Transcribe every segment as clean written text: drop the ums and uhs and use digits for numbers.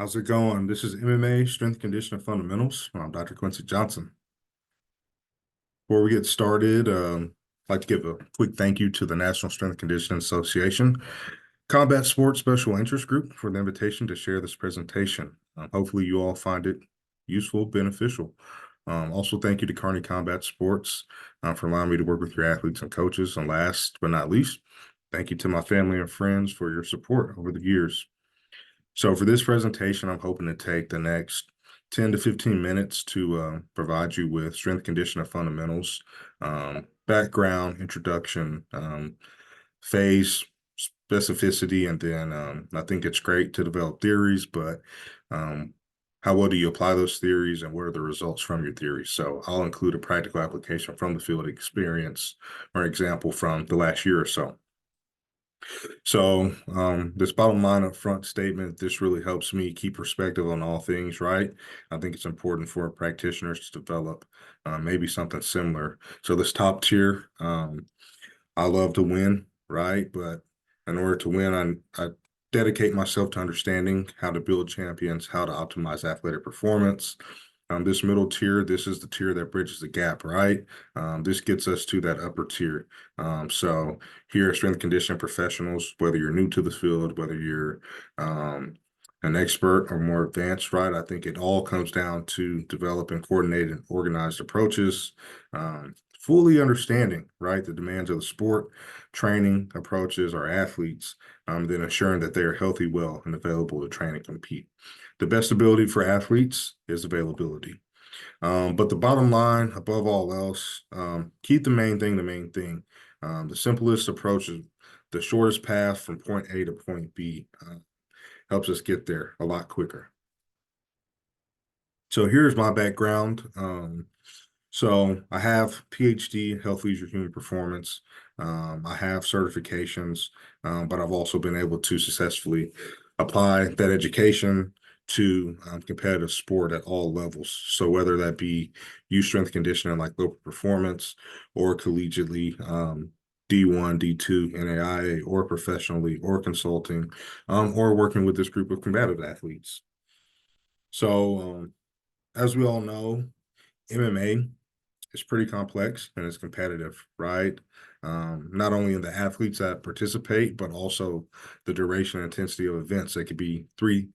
How's it going? This is MMA Strength Conditioning Fundamentals. I'm Dr. Quincy Johnson. Before we get started, I'd like to give a quick thank you to the National Strength Conditioning Association Combat Sports Special Interest Group for the invitation to share this presentation. Hopefully you all find it useful, beneficial. Also, thank you to Kearney Combat Sports for allowing me to work with your athletes and coaches. And last but not least, thank you to my family and friends for your support over the years. So for this presentation, I'm hoping to take the next 10 to 15 minutes to provide you with strength conditioning fundamentals, background, introduction, phase, specificity, and then I think it's great to develop theories, but how well do you apply those theories and what are the results from your theories? So I'll include a practical application from the field experience or example from the last year or so. So this bottom line up front statement, this really helps me keep perspective on all things, right? I think it's important for practitioners to develop maybe something similar. So this top tier, I love to win, right? But in order to win, I dedicate myself to understanding how to build champions, how to optimize athletic performance. This middle tier, this is the tier that bridges the gap, right? This gets us to that upper tier. So here at Strength Conditioning Professionals, whether you're new to the field, whether you're an expert or more advanced, right? I think it all comes down to developing coordinated and organized approaches, fully understanding, right, the demands of the sport, training approaches, our athletes, then ensuring that they are healthy, well, and available to train and compete. The best ability for athletes is availability. But the bottom line, above all else, keep the main thing the main thing. The simplest approach is the shortest path from point A to point B. Helps us get there a lot quicker. So here's my background. So I have PhD, Health Leisure Human Performance. I have certifications, but I've also been able to successfully apply that education to competitive sport at all levels. So whether that be youth strength conditioning like local performance or collegiately, D1, D2, NAIA, or professionally, or consulting, or working with this group of combative athletes. So as we all know, MMA is pretty complex and it's competitive, right? Not only in the athletes that participate, but also the duration and intensity of events. It could be three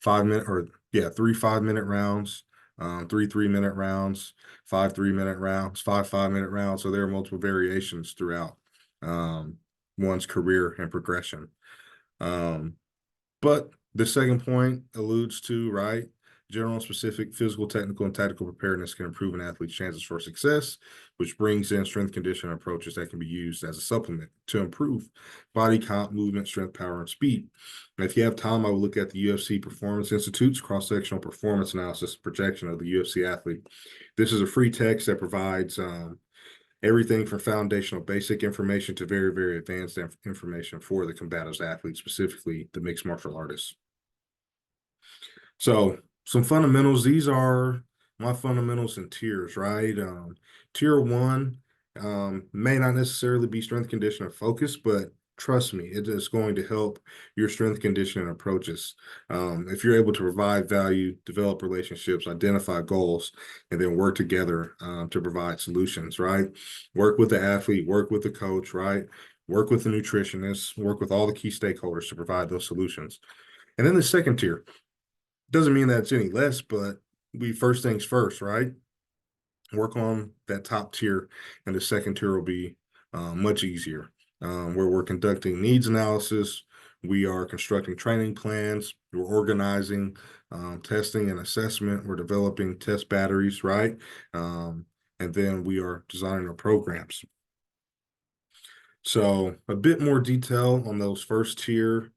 5-minute rounds, 3 3-minute rounds, 5 3-minute rounds, 5 5-minute rounds. So there are multiple variations throughout one's career and progression. But the second point alludes to, right, general and specific physical, technical, and tactical preparedness can improve an athlete's chances for success, which brings in strength conditioning approaches that can be used as a supplement to improve body comp, movement, strength, power, and speed. And if you have time, I will look at the UFC Performance Institute's cross-sectional performance analysis projection of the UFC athlete. This is a free text that provides everything from foundational basic information to very, very advanced information for the combatives athletes, specifically the mixed martial artists. So some fundamentals, these are my fundamentals in tiers, right? Tier 1 may not necessarily be strength conditioning focused, but trust me, it is going to help your strength conditioning approaches. If you're able to provide value, develop relationships, identify goals, and then work together to provide solutions, right? Work with the athlete, work with the coach, right? Work with the nutritionist, work with all the key stakeholders to provide those solutions. And then the second tier, doesn't mean that it's any less, but we first things first, right? Work on that top tier, and the second tier will be much easier. Where we're conducting needs analysis, we are constructing training plans, we're organizing testing and assessment, we're developing test batteries, right? And then we are designing our programs. So a bit more detail on those first tier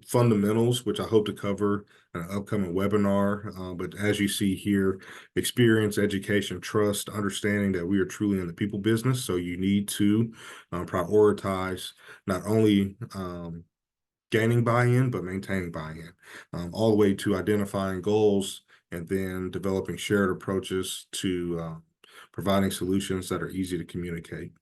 fundamentals, which I hope to cover in an upcoming webinar. But as you see here, experience, education, trust, understanding that we are truly in the people business. So you need to prioritize not only gaining buy-in, but maintaining buy-in, all the way to identifying goals and then developing shared approaches to providing solutions that are easy to communicate.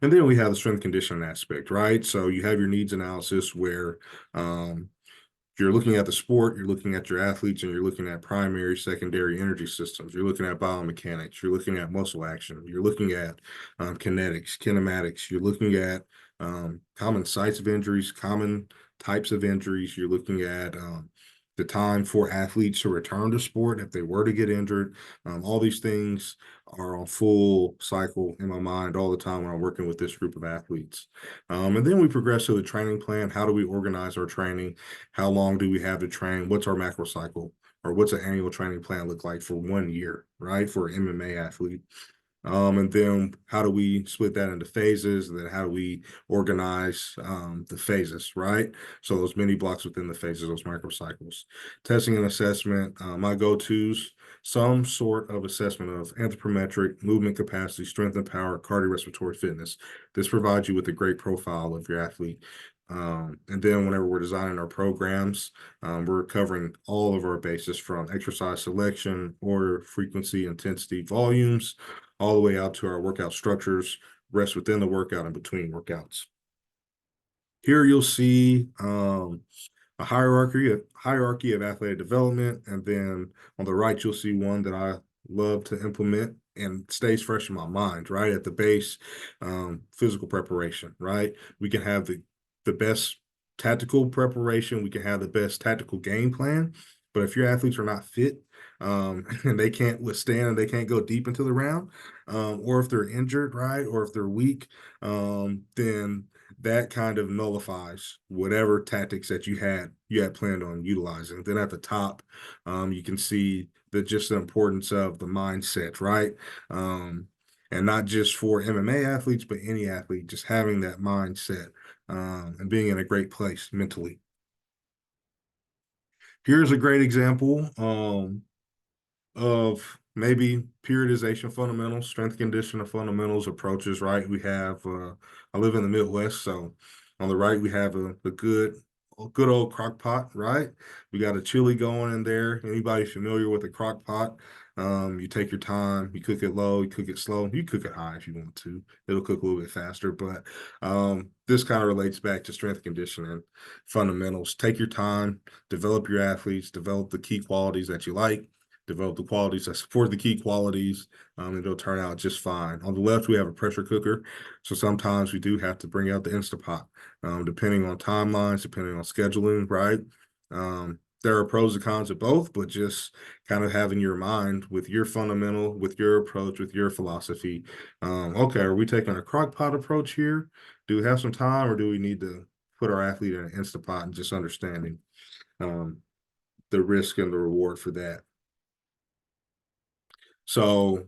And then we have the strength conditioning aspect, right? So you have your needs analysis where um, you're looking at the sport, you're looking at your athletes, and you're looking at primary, secondary energy systems. You're looking at biomechanics. You're looking at muscle action. You're looking at kinetics, kinematics. You're looking at common sites of injuries, common types of injuries. You're looking at the time for athletes to return to sport if they were to get injured. All these things are on full cycle in my mind all the time when I'm working with this group of athletes. And then we progress to the training plan. How do we organize our training? How long do we have to train? What's our macro cycle? Or what's an annual training plan look like for 1 year, right? For an MMA athlete. And then how do we split that into phases? And then how do we organize the phases, right? So those mini blocks within the phases, those microcycles. Testing and assessment, my go-tos, some sort of assessment of anthropometric, movement capacity, strength and power, cardiorespiratory fitness. This provides you with a great profile of your athlete. And then whenever we're designing our programs, we're covering all of our bases from exercise selection, order, frequency, intensity, volumes, all the way out to our workout structures, rest within the workout and between workouts. Here you'll see a hierarchy of athletic development, and then on the right you'll see one that I love to implement and stays fresh in my mind. Right at the base, physical preparation. Right, we can have the best tactical preparation, we can have the best tactical game plan, but if your athletes are not fit, and they can't withstand and they can't go deep into the round, or if they're injured, right, or if they're weak, then that kind of nullifies whatever tactics that you had planned on utilizing. Then at the top, you can see just the importance of the mindset, right? And not just for MMA athletes, but any athlete, just having that mindset and being in a great place mentally. Here's a great example of maybe periodization fundamentals, strength conditioning fundamentals approaches, right? We have, I live in the Midwest, so on the right, we have a good old crock pot, right? We got a chili going in there. Anybody familiar with a crock pot? You take your time, you cook it low, you cook it slow, you cook it high if you want to. It'll cook a little bit faster, but this kind of relates back to strength conditioning fundamentals. Take your time, develop your athletes, develop the key qualities that you like, develop the qualities that support the key qualities, and it'll turn out just fine. On the left, we have a pressure cooker. So sometimes we do have to bring out the Instapot, depending on timelines, depending on scheduling, right? There are pros and cons of both, but just kind of having your mind with your fundamental, with your approach, with your philosophy. Okay, are we taking a crock pot approach here? Do we have some time, or do we need to put our athlete in an Instapot and just understanding the risk and the reward for that? So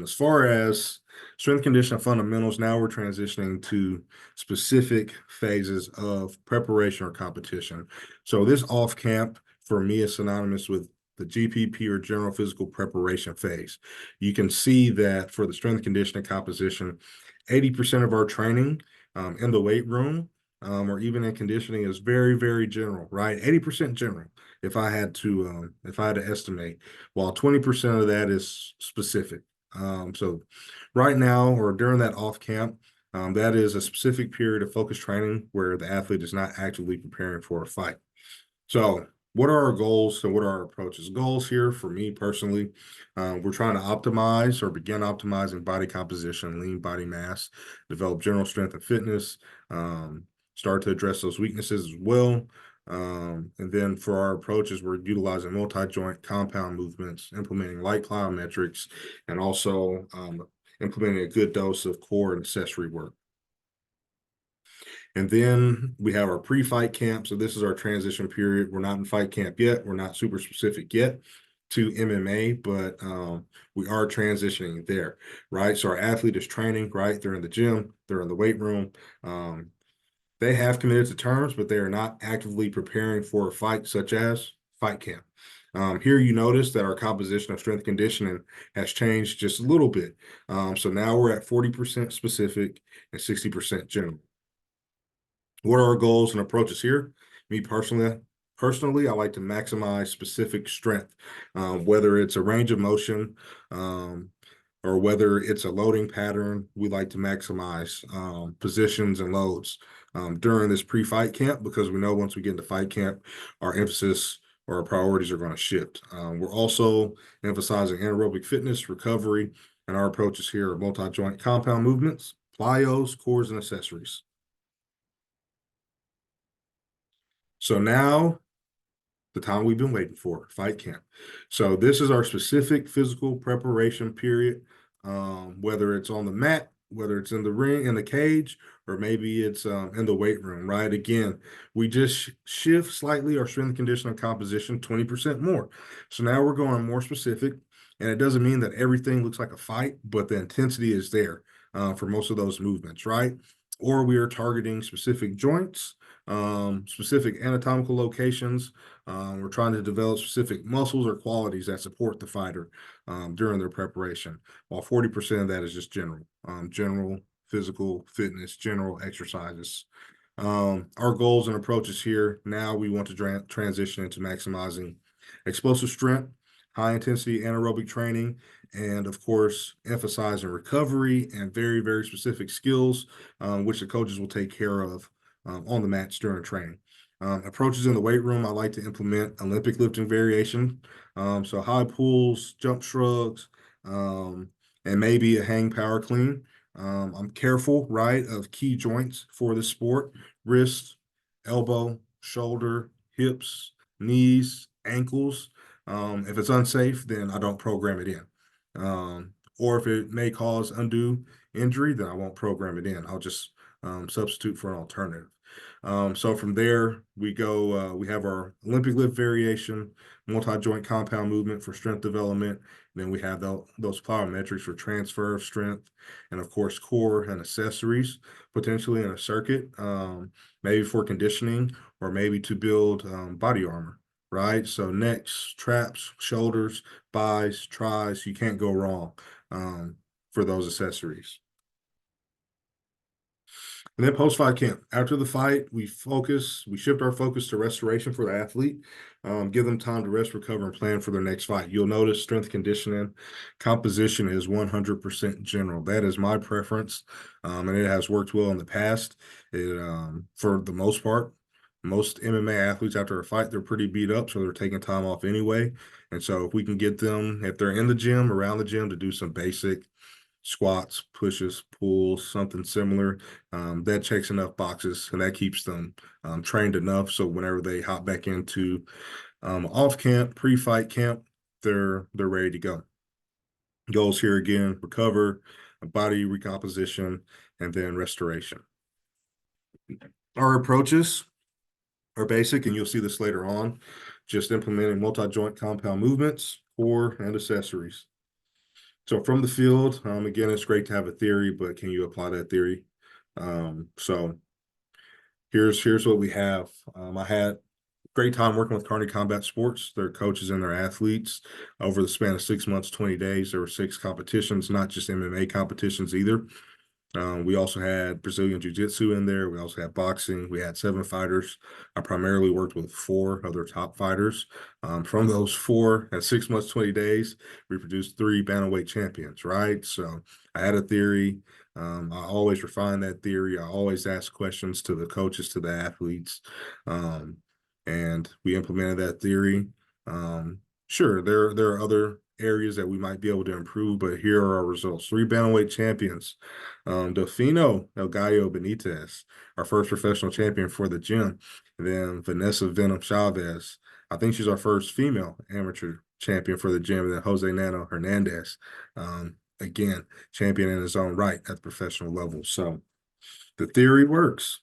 as far as strength conditioning fundamentals, now we're transitioning to specific phases of preparation or competition. So this off camp for me is synonymous with the GPP or general physical preparation phase. You can see that for the strength conditioning composition, 80% of our training in the weight room or even in conditioning is very, very general, right? 80% general. If I had to estimate, while 20% of that is specific. So right now or during that off camp, that is a specific period of focused training where the athlete is not actively preparing for a fight. So what are our goals and what are our approaches? Goals here for me personally, we're trying to optimize or begin optimizing body composition, lean body mass, develop general strength and fitness, start to address those weaknesses as well. And then for our approaches, we're utilizing multi-joint compound movements, implementing light plyometrics, and also implementing a good dose of core and accessory work. And then we have our pre-fight camp. So this is our transition period. We're not in fight camp yet. We're not super specific yet to MMA, but we are transitioning there, right? So our athlete is training, right? They're in the gym, they're in the weight room. They have committed to terms, but they are not actively preparing for a fight, such as fight camp. Here you notice that our composition of strength conditioning has changed just a little bit. So now we're at 40% specific and 60% general. What are our goals and approaches here? Me personally, I like to maximize specific strength, whether it's a range of motion, a or whether it's a loading pattern, we like to maximize positions and loads during this pre-fight camp, because we know once we get into fight camp, our emphasis or our priorities are going to shift. We're also emphasizing anaerobic fitness, recovery, and our approaches here are multi-joint compound movements, plyos, cores, and accessories. So now the time we've been waiting for, fight camp. So this is our specific physical preparation period, whether it's on the mat, whether it's in the ring, in the cage, or maybe it's in the weight room, right? Again, we just shift slightly our strength, conditioning, composition 20% more. So now we're going more specific, and it doesn't mean that everything looks like a fight, but the intensity is there for most of those movements, right? Or we are targeting specific joints, specific anatomical locations. We're trying to develop specific muscles or qualities that support the fighter during their preparation, while 40% of that is just general physical fitness, general exercises. Our goals and approaches here, now we want to transition into maximizing explosive strength, high intensity anaerobic training, and of course, emphasizing recovery and very, very specific skills, which the coaches will take care of on the mats during training. Approaches in the weight room, I like to implement Olympic lifting variation. So high pulls, jump shrugs, and maybe a hang power clean. I'm careful, right, of key joints for this sport: wrist, elbow, shoulder, hips, knees, ankles. If it's unsafe, then I don't program it in. Or if it may cause undue injury, then I won't program it in. I'll just substitute for an alternative. So from there, we go, we have our Olympic lift variation, multi-joint compound movement for strength development. Then we have those plyometrics for transfer of strength, and of course, core and accessories, potentially in a circuit, maybe for conditioning, or maybe to build body armor, right? So necks, traps, shoulders, buys, tries, you can't go wrong for those accessories. And then post-fight camp. After the fight, we shift our focus to restoration for the athlete, give them time to rest, recover, and plan for their next fight. You'll notice strength conditioning composition is 100% general. That is my preference, and it has worked well in the past. For the most part, most MMA athletes after a fight, they're pretty beat up, so they're taking time off anyway. And so if we can get them, if they're in the gym, around the gym, to do some basic squats, pushes, pulls, something similar, that checks enough boxes, and that keeps them trained enough. So whenever they hop back into off camp, pre-fight camp, they're ready to go. Goals here again: recover, body recomposition, and then restoration. Our approaches are basic, and you'll see this later on. Just implementing multi-joint compound movements, core, and accessories. So from the field, again, it's great to have a theory, but can you apply that theory? So here's what we have. I had great time working with Carney Combat Sports, their coaches and their athletes. Over the span of 6 months, 20 days, there were 6 competitions, not just MMA competitions either. We also had Brazilian Jiu-Jitsu in there. We also had boxing. We had 7 fighters. I primarily worked with 4 other top fighters. From those 4, at 6 months, 20 days, we produced 3 bantamweight champions, right? So I had a theory. I always refine that theory. I always ask questions to the coaches, to the athletes, and we implemented that theory. Sure, there are other areas that we might be able to improve, but here are our results. 3 bantamweight champions. Delfino El Gallo Benitez, our first professional champion for the gym. And then Vanessa Venom Chavez. I think she's our first female amateur champion for the gym. And then Jose Nano Hernandez, again, champion in his own right at the professional level. So the theory works.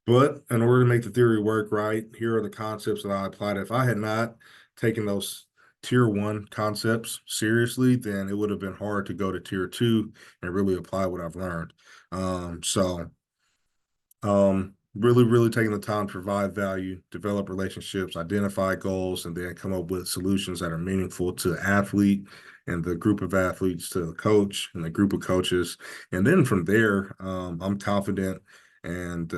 But in order to make the theory work right, here are the concepts that I applied. If I had not taken those tier 1 concepts seriously, then it would have been hard to go to tier 2 and really apply what I've learned. Really taking the time to provide value, develop relationships, identify goals, and then come up with solutions that are meaningful to the athlete and the group of athletes, to the coach and the group of coaches. And then from there, I'm confident and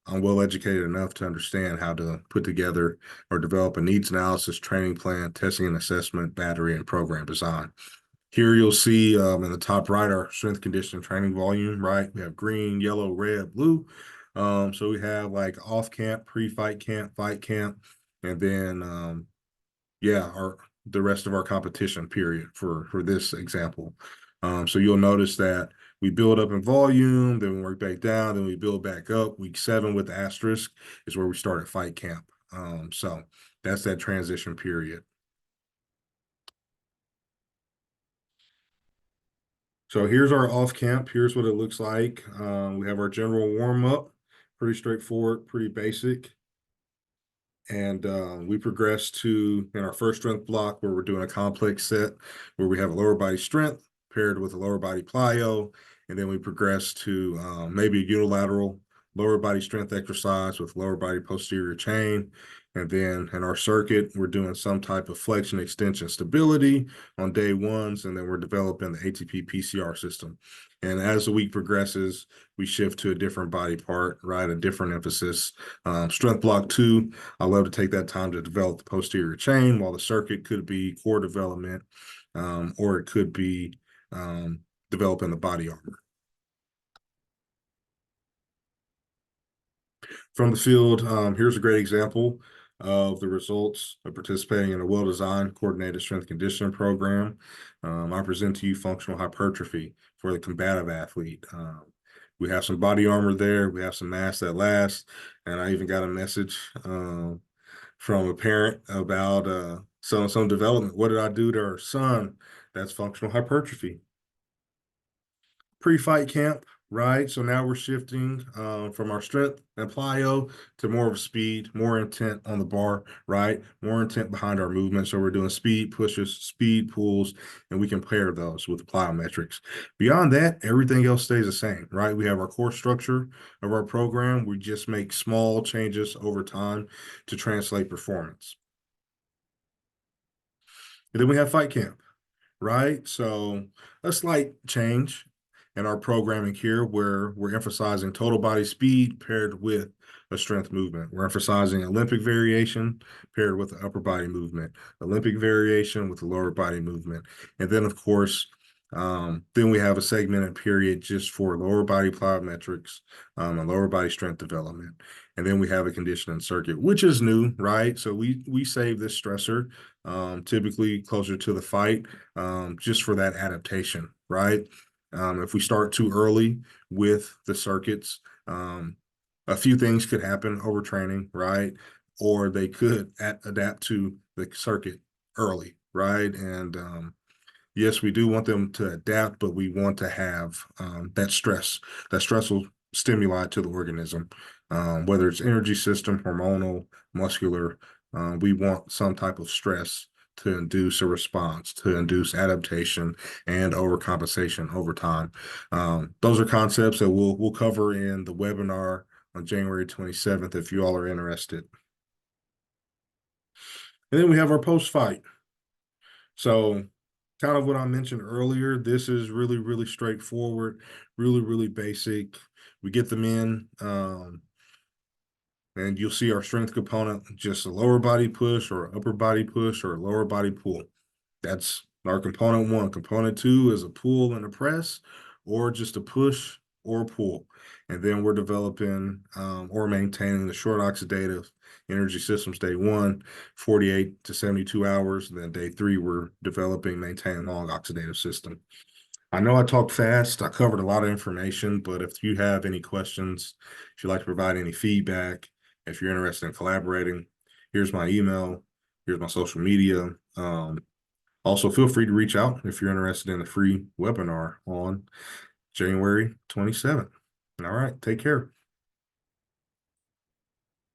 I'm well educated enough to understand how to put together or develop a needs analysis, training plan, testing and assessment, battery, and program design. Here you'll see in the top right our strength conditioning training volume, right? We have green, yellow, red, blue. So we have like off camp, pre-fight camp, fight camp, and then yeah, the rest of our competition period for this example. So you'll notice that we build up in volume, then we work back down, then we build back up. Week 7 with the asterisk is where we start at fight camp. So that's that transition period. So here's our off camp. Here's what it looks like. We have our general warm up, pretty straightforward, pretty basic. And we progress to in our first strength block where we're doing a complex set where we have a lower body strength paired with a lower body plyo. And then we progress to maybe a unilateral lower body strength exercise with lower body posterior chain. And then in our circuit, we're doing some type of flexion, extension, stability on day ones. And then we're developing the ATP PCR system. And as the week progresses, we shift to a different body part, right? A different emphasis. Strength block 2, I love to take that time to develop the posterior chain, while the circuit could be core development, or it could be developing the body armor. From the field, here's a great example of the results of participating in a well-designed coordinated strength conditioning program. I present to you functional hypertrophy for the combative athlete. We have some body armor there. We have some mass that lasts. And I even got a message from a parent about some development. What did I do to her son? That's functional hypertrophy. Pre-fight camp, right? So now we're shifting from our strength and plyo to more of speed, more intent on the bar, right? More intent behind our movement. So we're doing speed pushes, speed pulls, and we can pair those with plyometrics. Beyond that, everything else stays the same, right? We have our core structure of our program. We just make small changes over time to translate performance. And then we have fight camp, right? So a slight change in our programming here where we're emphasizing total body speed paired with a strength movement. We're emphasizing Olympic variation paired with the upper body movement, Olympic variation with the lower body movement. And then, of course, then we have a segmented period just for lower body plyometrics and lower body strength development. And then we have a conditioning circuit, which is new, right? So we save this stressor typically closer to the fight just for that adaptation, right? If we start too early with the circuits, a few things could happen over training, right? Or they could adapt to the circuit early, right? And yes, we do want them to adapt, but we want to have that stressful stimuli to the organism, whether it's energy system, hormonal, muscular. We want some type of stress to induce a response, to induce adaptation and overcompensation over time. Those are concepts that we'll cover in the webinar on January 27th if you all are interested. And then we have our post-fight. So kind of what I mentioned earlier, this is really, really straightforward, really, really basic. We get them in, and you'll see our strength component, just a lower body push or upper body push or lower body pull. That's our component 1. Component 2 is a pull and a press, or just a push or a pull. And then we're developing or maintaining the short oxidative energy systems day 1, 48 to 72 hours. And then day 3, we're developing, maintaining long oxidative system. I know I talked fast. I covered a lot of information, but if you have any questions, if you'd like to provide any feedback, if you're interested in collaborating, here's my email, here's my social media. Also, feel free to reach out if you're interested in a free webinar on January 27th. All right, take care.